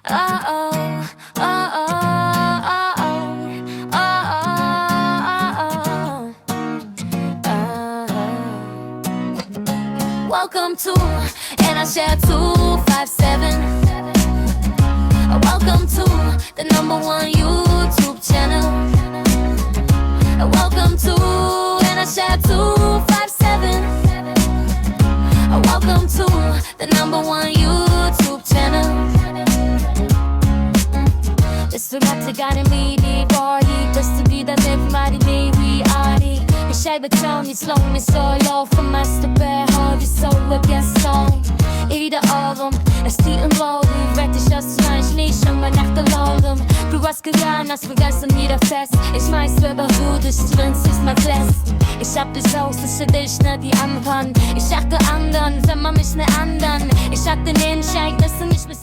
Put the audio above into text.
oh, oh, oh, oh, oh, oh, oh. Welcome to NShare 257. Welcome to the #1 YouTube channel. Welcome to NShare 257. Welcome to the #1 YouTube channel. Desto 같아가는 미리 party 되스비다 내 말이 네 위아리 이 샬베톤이 slowly solo from master bear hobby solo guest song 이리다 album es die een bodem werd de shots manch nicht schon mal nach der Lodem du hast geran als wir ganz wieder fest ich meist über du des Strins ist mein Fest ich hab das Haus das für dich nicht die anfangen ich dachte anderen wenn man mich nicht andern ich hatte den Schein dass du nicht mehr